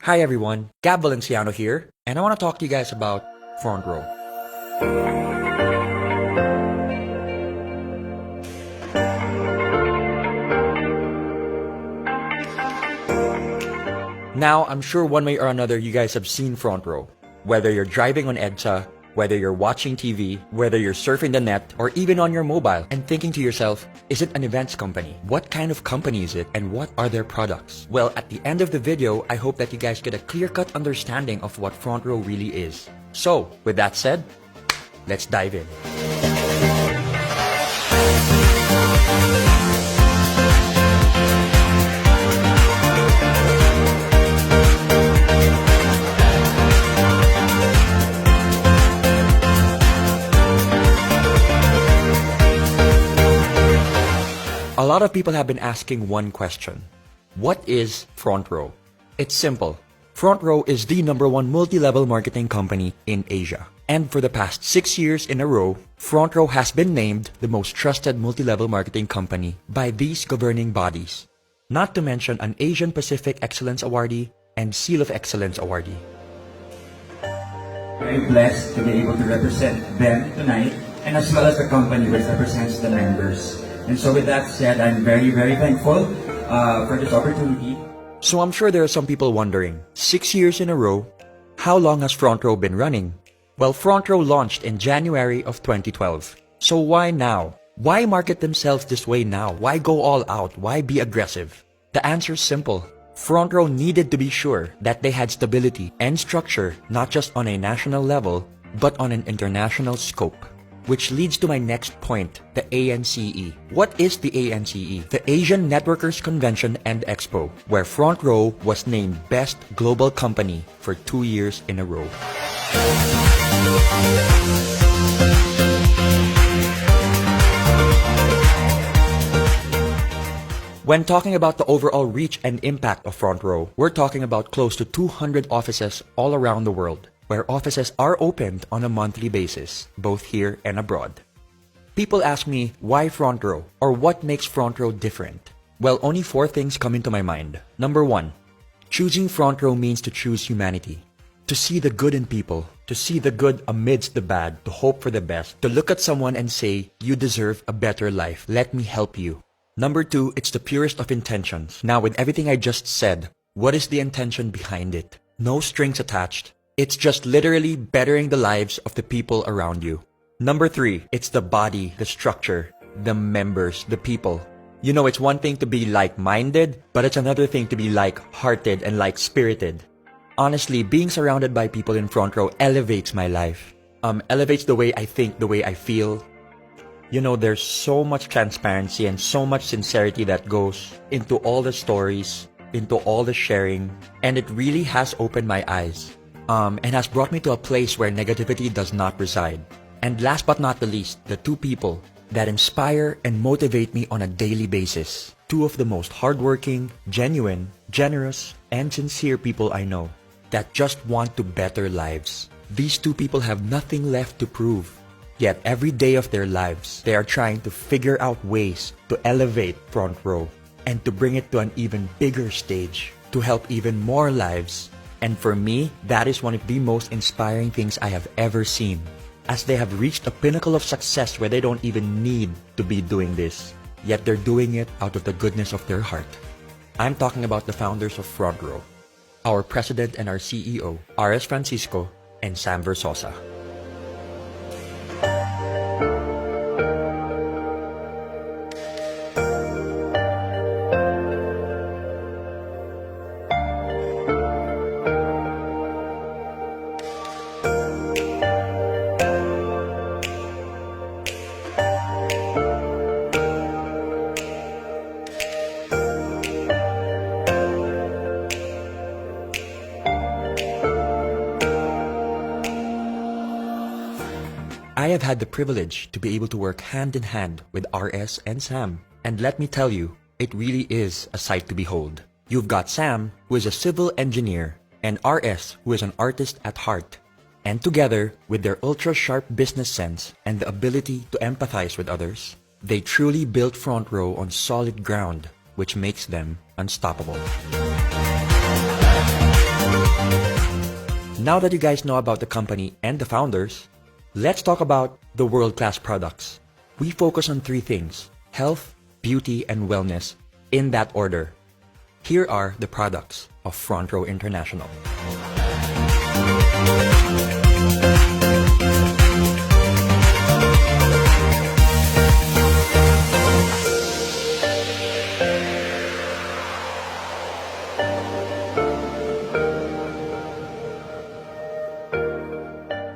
Hi everyone, Gab Valenciano here, and I want to talk to you guys about Front Row. Now, I'm sure one way or another you guys have seen Front Row. Whether you're driving on EDSA, whether you're watching TV, whether you're surfing the net, or even on your mobile and thinking to yourself, is it an events company? What kind of company is it and what are their products? Well, at the end of the video, I hope that you guys get a clear-cut understanding of what Front Row really is. So, with that said, let's dive in. A lot of people have been asking one question. What is Front Row? It's simple. Front Row is the #1 multi-level marketing company in Asia. And for the past 6 years in a row, Front Row has been named the most trusted multi-level marketing company by these governing bodies. Not to mention an Asian Pacific Excellence Awardee and Seal of Excellence Awardee. Very blessed to be able to represent them tonight, and as well as the company which represents the members. And so with that said, I'm very, very thankful for this opportunity. So I'm sure there are some people wondering, 6 years in a row, how long has Front Row been running? Well, Front Row launched in January of 2012. So why now? Why market themselves this way now? Why go all out? Why be aggressive? The answer is simple. Front Row needed to be sure that they had stability and structure not just on a national level, but on an international scope. Which leads to my next point, the ANCE. What is the ANCE? The Asian Networkers Convention and Expo, where Front Row was named Best Global Company for 2 years in a row. When talking about the overall reach and impact of Front Row, we're talking about close to 200 offices all around the world, where offices are opened on a monthly basis, both here and abroad. People ask me, why Front Row? Or what makes Front Row different? Well, only 4 things come into my mind. Number 1, choosing Front Row means to choose humanity. To see the good in people, to see the good amidst the bad, to hope for the best, to look at someone and say, you deserve a better life, let me help you. Number 2, it's the purest of intentions. Now, with everything I just said, what is the intention behind it? No strings attached. It's just literally bettering the lives of the people around you. Number 3, it's the body, the structure, the members, the people. You know, it's one thing to be like-minded, but it's another thing to be like-hearted and like-spirited. Honestly, being surrounded by people in Front Row elevates my life. Elevates the way I think, the way I feel. You know, there's so much transparency and so much sincerity that goes into all the stories, into all the sharing, and it really has opened my eyes. And has brought me to a place where negativity does not reside. And last but not the least, the 2 people that inspire and motivate me on a daily basis. 2 of the most hardworking, genuine, generous, and sincere people I know that just want to better lives. These 2 people have nothing left to prove. Yet every day of their lives, they are trying to figure out ways to elevate Front Row and to bring it to an even bigger stage, to help even more lives. And for me, that is one of the most inspiring things I have ever seen, as they have reached a pinnacle of success where they don't even need to be doing this, yet they're doing it out of the goodness of their heart. I'm talking about the founders of Front Row, our president and our CEO, ARE Francisco and Sam Versosa. I have had the privilege to be able to work hand in hand with RS and Sam. And let me tell you, it really is a sight to behold. You've got Sam, who is a civil engineer, and RS, who is an artist at heart. And together, with their ultra-sharp business sense and the ability to empathize with others, they truly built Front Row on solid ground, which makes them unstoppable. Now that you guys know about the company and the founders, let's talk about the world-class products. We focus on three things: health, beauty, and wellness, in that order. Here are the products of FRONTROW International.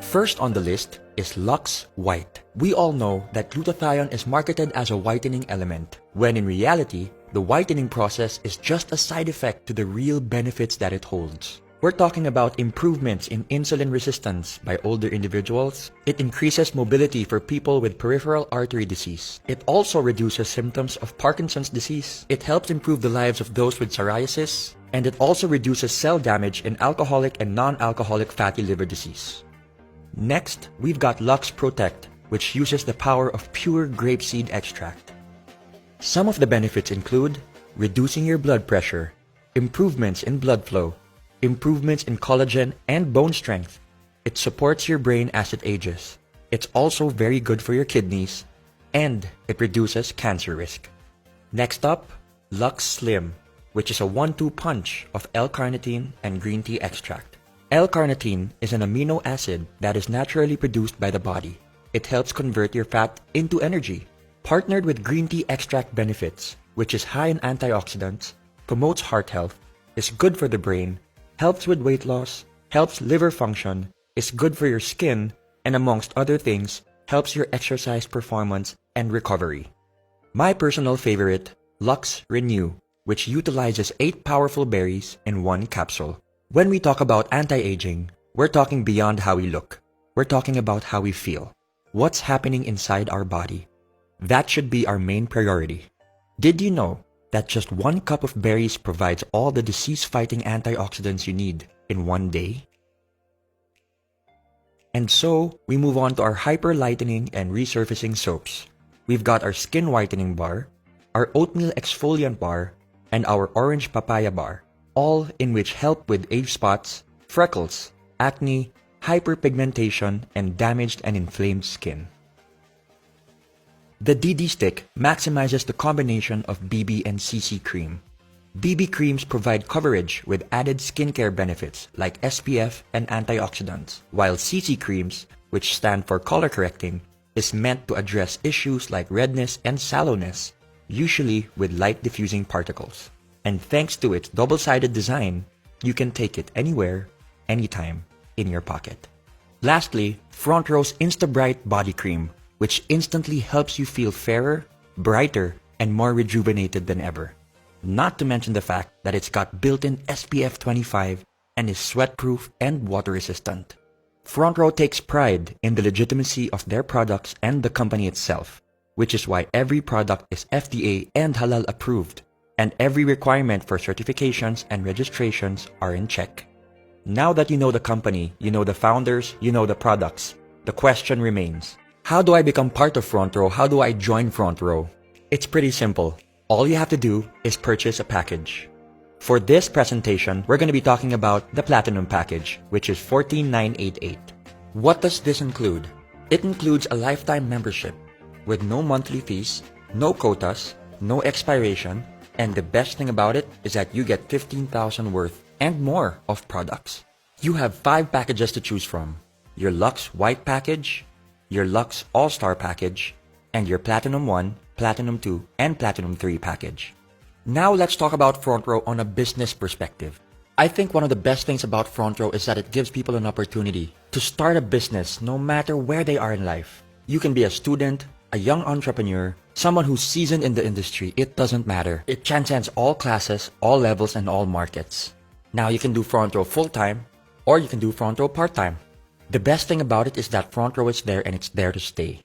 First on the list is Lux White. We all know that glutathione is marketed as a whitening element, when in reality, the whitening process is just a side effect to the real benefits that it holds. We're talking about improvements in insulin resistance by older individuals. It increases mobility for people with peripheral artery disease. It also reduces symptoms of Parkinson's disease. It helps improve the lives of those with psoriasis. And it also reduces cell damage in alcoholic and non-alcoholic fatty liver disease. Next, we've got Lux Protect, which uses the power of pure grapeseed extract. Some of the benefits include reducing your blood pressure, improvements in blood flow, improvements in collagen and bone strength. It supports your brain as it ages. It's also very good for your kidneys, and it reduces cancer risk. Next up, Lux Slim, which is a 1-2 punch of L-carnitine and green tea extract. L-carnitine is an amino acid that is naturally produced by the body. It helps convert your fat into energy. Partnered with green tea extract benefits, which is high in antioxidants, promotes heart health, is good for the brain, helps with weight loss, helps liver function, is good for your skin, and amongst other things, helps your exercise performance and recovery. My personal favorite, Lux Renew, which utilizes 8 powerful berries in 1 capsule. When we talk about anti-aging, we're talking beyond how we look. We're talking about how we feel. What's happening inside our body? That should be our main priority. Did you know that just 1 cup of berries provides all the disease-fighting antioxidants you need in 1 day? And so, we move on to our hyper-lightening and resurfacing soaps. We've got our skin whitening bar, our oatmeal exfoliant bar, and our orange papaya bar, all in which help with age spots, freckles, acne, hyperpigmentation, and damaged and inflamed skin. The DD Stick maximizes the combination of BB and CC cream. BB creams provide coverage with added skincare benefits like SPF and antioxidants, while CC creams, which stand for color correcting, is meant to address issues like redness and sallowness, usually with light diffusing particles. And thanks to its double-sided design, you can take it anywhere, anytime, in your pocket. Lastly, FRONTROW's Insta-Bright Body Cream, which instantly helps you feel fairer, brighter, and more rejuvenated than ever. Not to mention the fact that it's got built-in SPF 25 and is sweat-proof and water-resistant. FRONTROW takes pride in the legitimacy of their products and the company itself, which is why every product is FDA and halal approved, and every requirement for certifications and registrations are in check. Now that you know the company, you know the founders, you know the products, the question remains, how do I become part of FRONTROW? How do I join FRONTROW? It's pretty simple. All you have to do is purchase a package. For this presentation, we're going to be talking about the Platinum package, which is $14,988. What does this include? It includes a lifetime membership with no monthly fees, no quotas, no expiration, and the best thing about it is that you get 15,000 worth and more of products. You have 5 packages to choose from: your Lux White package, your Lux All-Star package, and your Platinum 1, Platinum 2, and Platinum 3 package. Now let's talk about FRONTROW on a business perspective. I think one of the best things about FRONTROW is that it gives people an opportunity to start a business no matter where they are in life. You can be a student, a young entrepreneur, someone who's seasoned in the industry. It doesn't matter. It transcends all classes, all levels, and all markets. Now you can do FRONTROW full-time, or you can do FRONTROW part-time. The best thing about it is that FRONTROW is there and it's there to stay.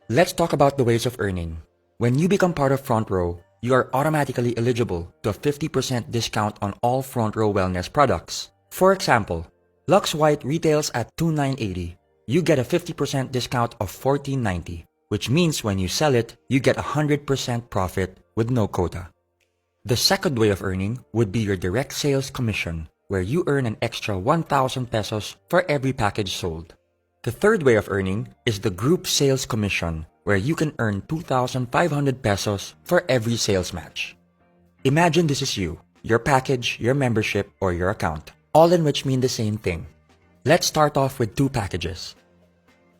Let's talk about the ways of earning. When you become part of FRONTROW, you are automatically eligible to a 50% discount on all FRONTROW wellness products. For example, Lux White retails at $2,980. You get a 50% discount of $14.90, which means when you sell it, you get 100% profit with no quota. The second way of earning would be your direct sales commission, where you earn an extra 1,000 pesos for every package sold. The third way of earning is the group sales commission, where you can earn 2,500 pesos for every sales match. Imagine this is you, your package, your membership, or your account, all in which mean the same thing. Let's start off with two packages.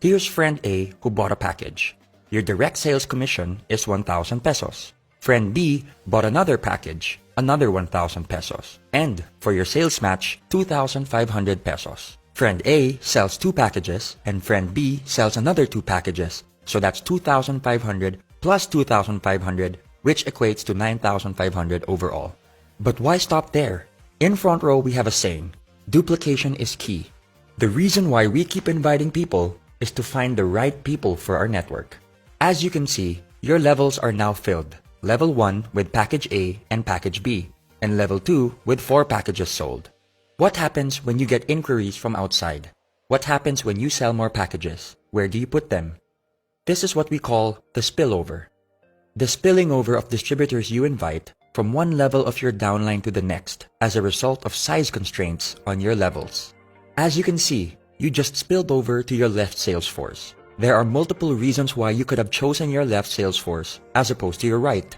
Here's friend A who bought a package. Your direct sales commission is 1,000 pesos. Friend B bought another package, another 1,000 pesos. And for your sales match, 2,500 pesos. Friend A sells two packages and friend B sells another two packages. So that's 2,500 plus 2,500, which equates to 9,500 overall. But why stop there? In Front Row, we have a saying, duplication is key. The reason why we keep inviting people is to find the right people for our network. As you can see, your levels are now filled. Level 1 with package A and package B, and level 2 with 4 packages sold. What happens when you get inquiries from outside? What happens when you sell more packages? Where do you put them? This is what we call the spillover. The spilling over of distributors you invite from one level of your downline to the next as a result of size constraints on your levels. As you can see, you just spilled over to your left sales force. There are multiple reasons why you could have chosen your left sales force as opposed to your right.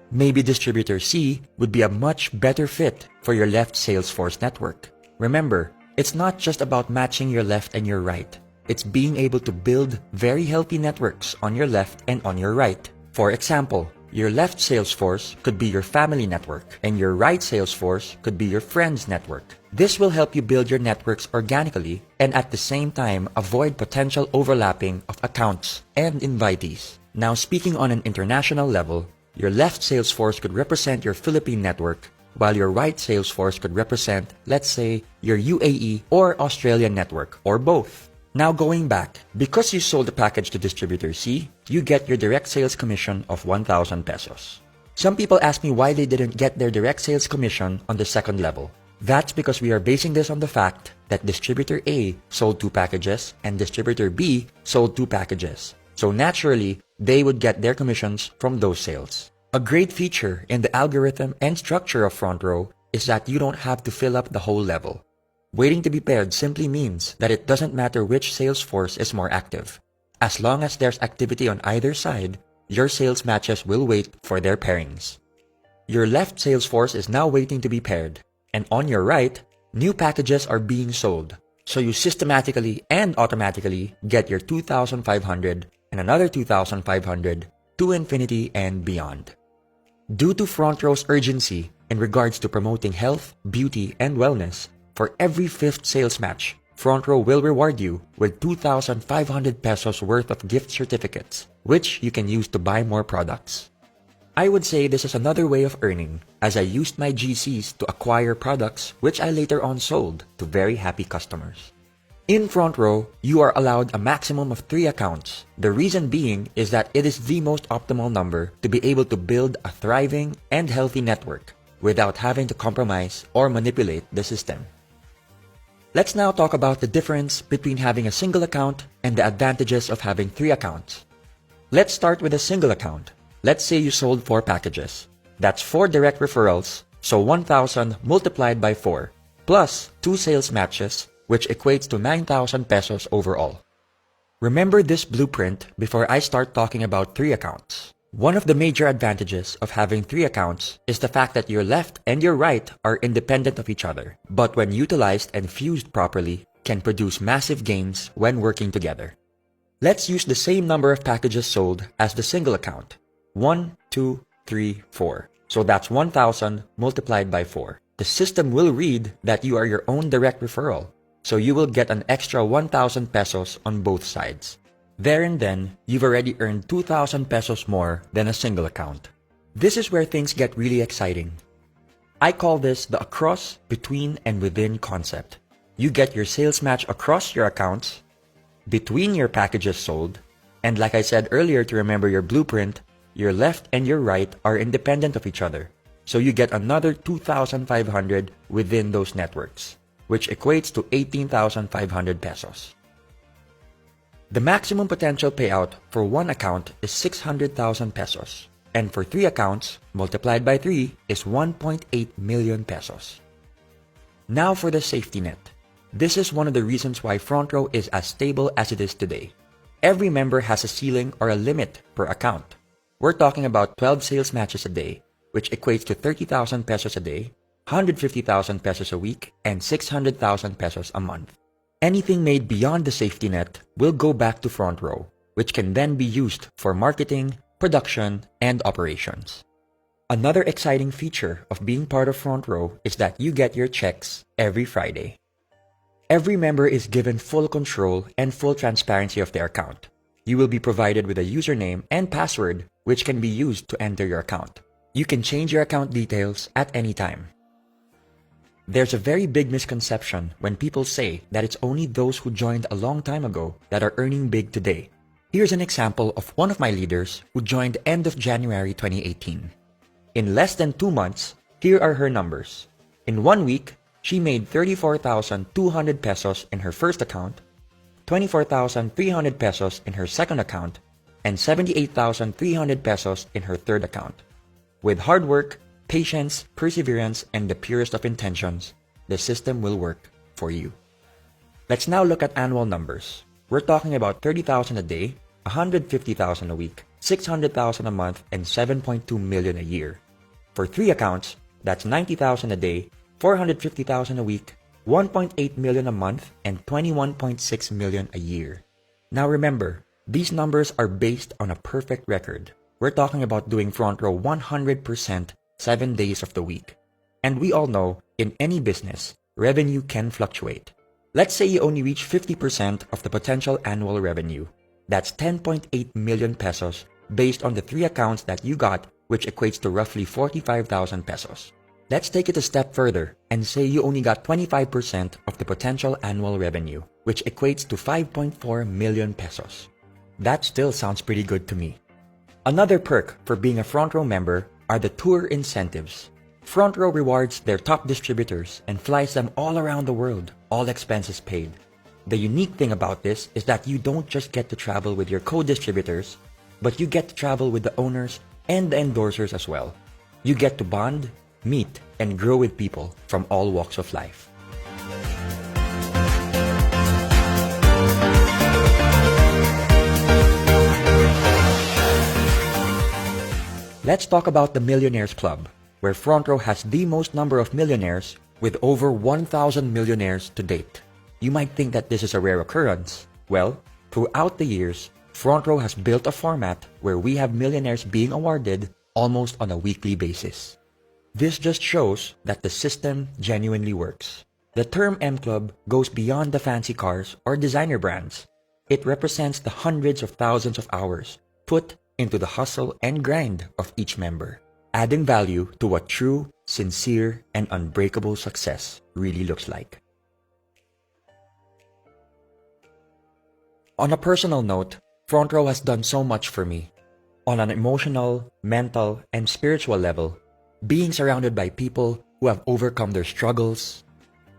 Maybe distributor C would be a much better fit for your left sales force network. Remember, it's not just about matching your left and your right. It's being able to build very healthy networks on your left and on your right. For example, your left sales force could be your family network, and your right sales force could be your friends network. This will help you build your networks organically and at the same time avoid potential overlapping of accounts and invitees. Now, speaking on an international level, your left sales force could represent your Philippine network, while your right sales force could represent, let's say, your UAE or Australian network, or both. Now going back, because you sold the package to distributor C, you get your direct sales commission of 1,000 pesos. Some people ask me why they didn't get their direct sales commission on the second level. That's because we are basing this on the fact that distributor A sold 2 packages and distributor B sold 2 packages. So naturally, they would get their commissions from those sales. A great feature in the algorithm and structure of Front Row is that you don't have to fill up the whole level. Waiting to be paired simply means that it doesn't matter which sales force is more active. As long as there's activity on either side, your sales matches will wait for their pairings. Your left sales force is now waiting to be paired, and on your right, new packages are being sold. So you systematically and automatically get your 2,500 and another 2,500 to infinity and beyond. Due to Front Row's urgency in regards to promoting health, beauty, and wellness, for every 5th sales match, Front Row will reward you with 2,500 pesos worth of gift certificates, which you can use to buy more products. I would say this is another way of earning, as I used my GCs to acquire products which I later on sold to very happy customers. In Front Row, you are allowed a maximum of 3 accounts. The reason being is that it is the most optimal number to be able to build a thriving and healthy network without having to compromise or manipulate the system. Let's now talk about the difference between having a single account and the advantages of having 3 accounts. Let's start with a single account. Let's say you sold 4 packages. That's 4 direct referrals, so 1,000 multiplied by 4, plus 2 sales matches, which equates to 9,000 pesos overall. Remember this blueprint before I start talking about 3 accounts. One of the major advantages of having 3 accounts is the fact that your left and your right are independent of each other, but when utilized and fused properly, can produce massive gains when working together. Let's use the same number of packages sold as the single account. 1, 2, 3, 4. So that's 1,000 multiplied by 4. The system will read that you are your own direct referral, so you will get an extra 1,000 pesos on both sides. There and then, you've already earned 2,000 pesos more than a single account. This is where things get really exciting. I call this the across, between, and within concept. You get your sales match across your accounts, between your packages sold, and like I said earlier to remember your blueprint, your left and your right are independent of each other. So you get another 2,500 within those networks, which equates to 18,500 pesos. The maximum potential payout for one account is 600,000 pesos, and for 3 accounts, multiplied by 3 is 1.8 million pesos. Now for the safety net. This is one of the reasons why FRONTROW is as stable as it is today. Every member has a ceiling or a limit per account. We're talking about 12 sales matches a day, which equates to 30,000 pesos a day, 150,000 pesos a week, and 600,000 pesos a month. Anything made beyond the safety net will go back to FRONTROW, which can then be used for marketing, production, and operations. Another exciting feature of being part of FRONTROW is that you get your checks every Friday. Every member is given full control and full transparency of their account. You will be provided with a username and password which can be used to enter your account. You can change your account details at any time. There's a very big misconception when people say that it's only those who joined a long time ago that are earning big today. Here's an example of one of my leaders who joined end of January 2018. In less than 2 months, here are her numbers. In 1 week, she made 34,200 pesos in her first account, 24,300 pesos in her second account, and 78,300 pesos in her third account. With hard work, patience, perseverance, and the purest of intentions, the system will work for you. Let's now look at annual numbers. We're talking about 30,000 a day, 150,000 a week, 600,000 a month, and 7.2 million a year. For 3 accounts, that's 90,000 a day, 450,000 a week, 1.8 million a month, and 21.6 million a year. Now remember, these numbers are based on a perfect record. We're talking about doing FRONTROW 100% 7 days of the week. And we all know, in any business, revenue can fluctuate. Let's say you only reach 50% of the potential annual revenue. That's 10.8 million pesos based on the 3 accounts that you got, which equates to roughly 45,000 pesos. Let's take it a step further and say you only got 25% of the potential annual revenue, which equates to 5.4 million pesos. That still sounds pretty good to me. Another perk for being a FRONTROW member are the tour incentives. FRONTROW rewards their top distributors and flies them all around the world, all expenses paid. The unique thing about this is that you don't just get to travel with your co-distributors, but you get to travel with the owners and the endorsers as well. You get to bond, meet, and grow with people from all walks of life. Let's talk about the Millionaires Club, where FRONTROW has the most number of millionaires with over 1,000 millionaires to date. You might think that this is a rare occurrence. Well, throughout the years, FRONTROW has built a format where we have millionaires being awarded almost on a weekly basis. This just shows that the system genuinely works. The term M Club goes beyond the fancy cars or designer brands. It represents the hundreds of thousands of hours put into the hustle and grind of each member, adding value to what true, sincere, and unbreakable success really looks like. On a personal note, FRONTROW has done so much for me. On an emotional, mental, and spiritual level, being surrounded by people who have overcome their struggles,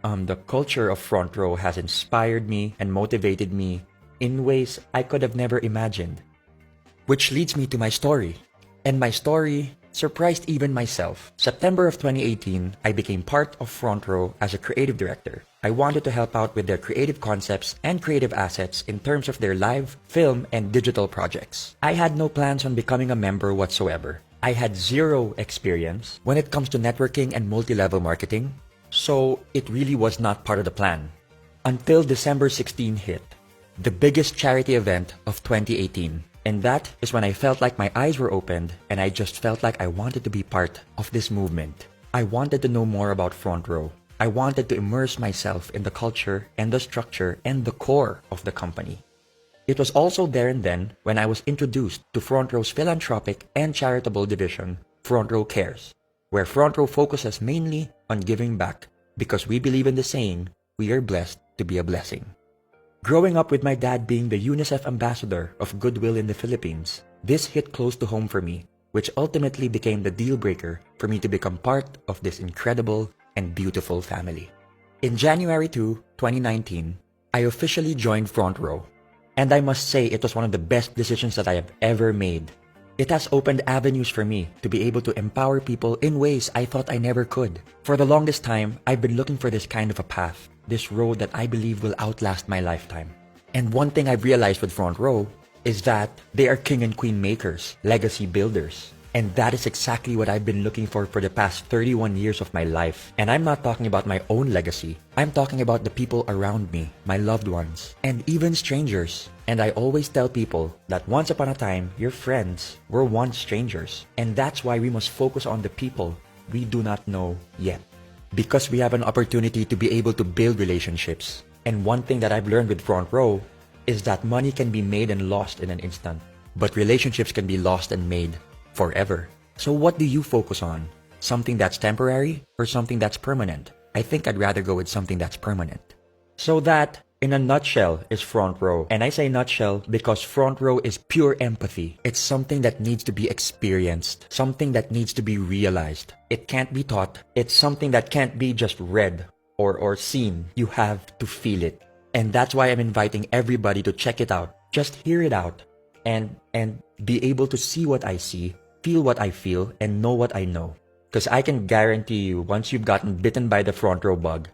the culture of FRONTROW has inspired me and motivated me in ways I could have never imagined. Which leads me to my story. And my story surprised even myself. September of 2018, I became part of FRONTROW as a creative director. I wanted to help out with their creative concepts and creative assets in terms of their live, film, and digital projects. I had no plans on becoming a member whatsoever. I had zero experience when it comes to networking and multi-level marketing, so it really was not part of the plan. Until December 16 hit, the biggest charity event of 2018. And that is when I felt like my eyes were opened and I just felt like I wanted to be part of this movement. I wanted to know more about FRONTROW. I wanted to immerse myself in the culture and the structure and the core of the company. It was also there and then when I was introduced to FRONTROW's philanthropic and charitable division, FRONTROW Cares, where FRONTROW focuses mainly on giving back because we believe in the saying, we are blessed to be a blessing. Growing up with my dad being the UNICEF ambassador of Goodwill in the Philippines, this hit close to home for me, which ultimately became the deal breaker for me to become part of this incredible and beautiful family. In January 2, 2019, I officially joined FRONTROW, and I must say it was one of the best decisions that I have ever made. It has opened avenues for me to be able to empower people in ways I thought I never could. For the longest time, I've been looking for this kind of a path, this road that I believe will outlast my lifetime. And one thing I've realized with Front Row is that they are king and queen makers, legacy builders. And that is exactly what I've been looking for the past 31 years of my life. And I'm not talking about my own legacy. I'm talking about the people around me, my loved ones, and even strangers. And I always tell people that once upon a time, your friends were once strangers. And that's why we must focus on the people we do not know yet. Because we have an opportunity to be able to build relationships. And one thing that I've learned with Front Row is that money can be made and lost in an instant. But relationships can be lost and made forever. So what do you focus on? Something that's temporary or something that's permanent? I think I'd rather go with something that's permanent. So that, in a nutshell, is Front Row. And I say nutshell because Front Row is pure empathy. It's something that needs to be experienced, something that needs to be realized. It can't be taught. It's something that can't be just read or seen. You have to feel it. And that's why I'm inviting everybody to check it out. Just hear it out and be able to see what I see, feel what I feel, and know what I know. Because I can guarantee you, once you've gotten bitten by the Front Row bug,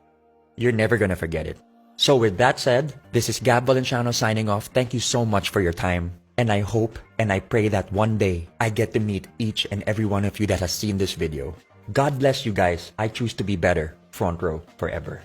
you're never gonna forget it. So with that said, this is Gab Valenciano signing off. Thank you so much for your time. And I hope and I pray that one day I get to meet each and every one of you that has seen this video. God bless you guys. I choose to be better. Front Row forever.